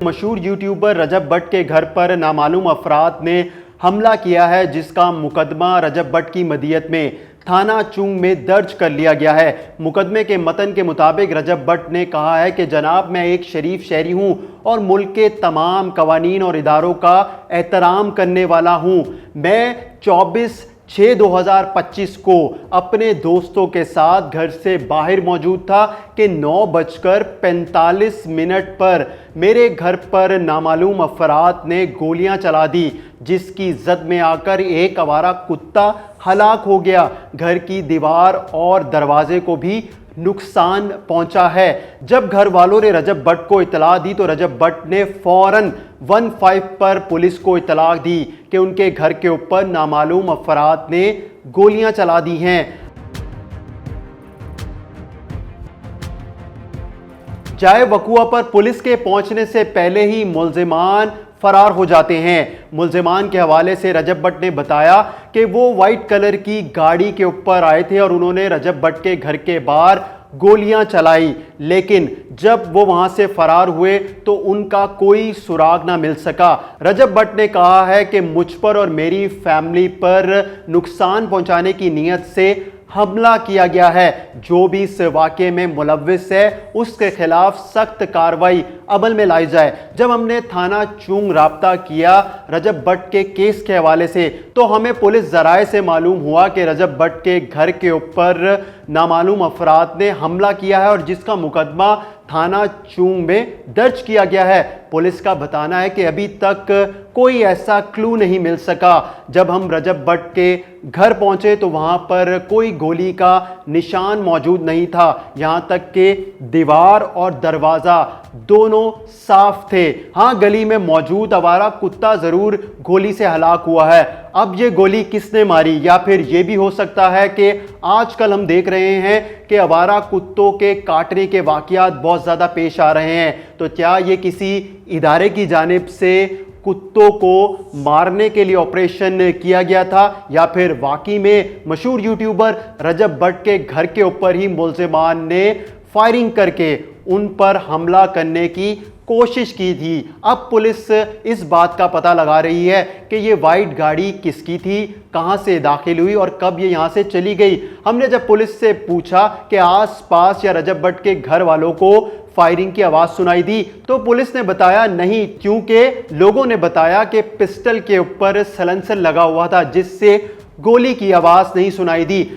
मशहूर यूट्यूबर रजब भट्ट के घर पर नामालूम अफराद ने हमला किया है, जिसका मुकदमा रजब भट्ट की मदियत में थाना चुंग में दर्ज कर लिया गया है। मुकदमे के मतन के मुताबिक रजब भट्ट ने कहा है कि जनाब, मैं एक शरीफ शहरी हूं और मुल्क के तमाम कवानीन और इदारों का एहतराम करने वाला हूं। मैं 24/6/2025 को अपने दोस्तों के साथ घर से बाहर मौजूद था कि 9:45 पर मेरे घर पर नामालूम अफराद ने गोलियां चला दी, जिसकी जद में आकर एक आवारा कुत्ता हलाक हो गया। घर की दीवार और दरवाजे को भी नुकसान पहुंचा है। जब घर वालों ने रजब भट्ट को इतला दी तो रजब भट्ट ने फौरन 15 पर पुलिस को इतला दी कि उनके घर के ऊपर नामालूम अफराद ने गोलियां चला दी हैं। जाए वकुआ पर पुलिस के पहुंचने से पहले ही मुल्जिमान फरार हो जाते हैं। मुल्जिमान के हवाले से रजब भट्ट ने बताया कि वो वाइट कलर की गाड़ी के ऊपर आए थे और उन्होंने रजब भट्ट के घर के बाहर गोलियां चलाई, लेकिन जब वो वहां से फरार हुए तो उनका कोई सुराग ना मिल सका। रजब भट्ट ने कहा है कि मुझ पर और मेरी फैमिली पर नुकसान पहुंचाने की नीयत से हमला किया गया है। जो भी इस वाक़े में मुलव्विस है उसके खिलाफ सख्त कार्रवाई अमल में लाई जाए। जब हमने थाना चुंग राब्ता किया रजब भट्ट के केस के हवाले से तो हमें पुलिस ज़राए से मालूम हुआ कि रजब भट्ट के घर के ऊपर नामालूम अफराद ने हमला किया है और जिसका मुकदमा थाना चुंग में दर्ज किया गया है। पुलिस का बताना है कि अभी तक कोई ऐसा क्लू नहीं मिल सका। जब हम रजब भट्ट के घर पहुंचे तो वहां पर कोई गोली का निशान मौजूद नहीं था, यहां तक कि दीवार और दरवाजा दोनों साफ थे। हां, गली में मौजूद आवारा कुत्ता जरूर गोली से हलाक हुआ है। अब ये गोली किसने मारी, या फिर ये भी हो सकता है कि आजकल हम देख रहे हैं कि आवारा कुत्तों के काटने के वाकयात बहुत ज़्यादा पेश आ रहे हैं, तो क्या ये किसी इदारे की जानिब से कुत्तों को मारने के लिए ऑपरेशन किया गया था, या फिर वाकई में मशहूर यूट्यूबर रजब भट्ट के घर के ऊपर ही मुल्जिमान ने फायरिंग करके उन पर हमला करने की कोशिश की थी। अब पुलिस इस बात का पता लगा रही है कि ये वाइट गाड़ी किसकी थी, कहां से दाखिल हुई और कब ये यहां से चली गई। हमने जब पुलिस से पूछा कि आसपास या रजब भट्ट के घर वालों को फायरिंग की आवाज सुनाई दी तो पुलिस ने बताया नहीं, क्योंकि लोगों ने बताया कि पिस्टल के ऊपर सलेंसर लगा हुआ था जिससे गोली की आवाज नहीं सुनाई दी।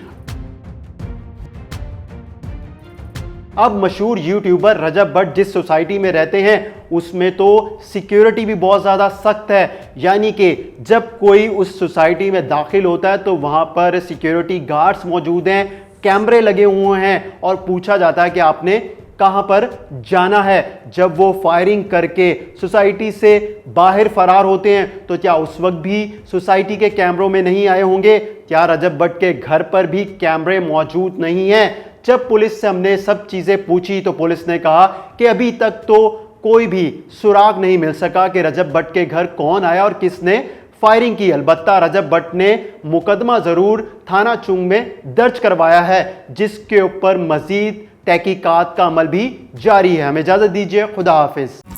अब मशहूर यूट्यूबर रजब भट्ट जिस सोसाइटी में रहते हैं उसमें तो सिक्योरिटी भी बहुत ज़्यादा सख्त है, यानी कि जब कोई उस सोसाइटी में दाखिल होता है तो वहाँ पर सिक्योरिटी गार्ड्स मौजूद हैं, कैमरे लगे हुए हैं और पूछा जाता है कि आपने कहां पर जाना है। जब वो फायरिंग करके सोसाइटी से बाहर फरार होते हैं तो क्या उस वक्त भी सोसाइटी के कैमरों में नहीं आए होंगे? क्या रजब भट्ट के घर पर भी कैमरे मौजूद नहीं हैं? जब पुलिस से हमने सब चीज़ें पूछी तो पुलिस ने कहा कि अभी तक तो कोई भी सुराग नहीं मिल सका कि रजब भट्ट के घर कौन आया और किसने फायरिंग की। अलबत्ता रजब भट्ट ने मुकदमा ज़रूर थाना चुंग में दर्ज करवाया है, जिसके ऊपर मज़ीद तहकीकात का अमल भी जारी है। हमें इजाज़त दीजिए, खुदा हाफिज़।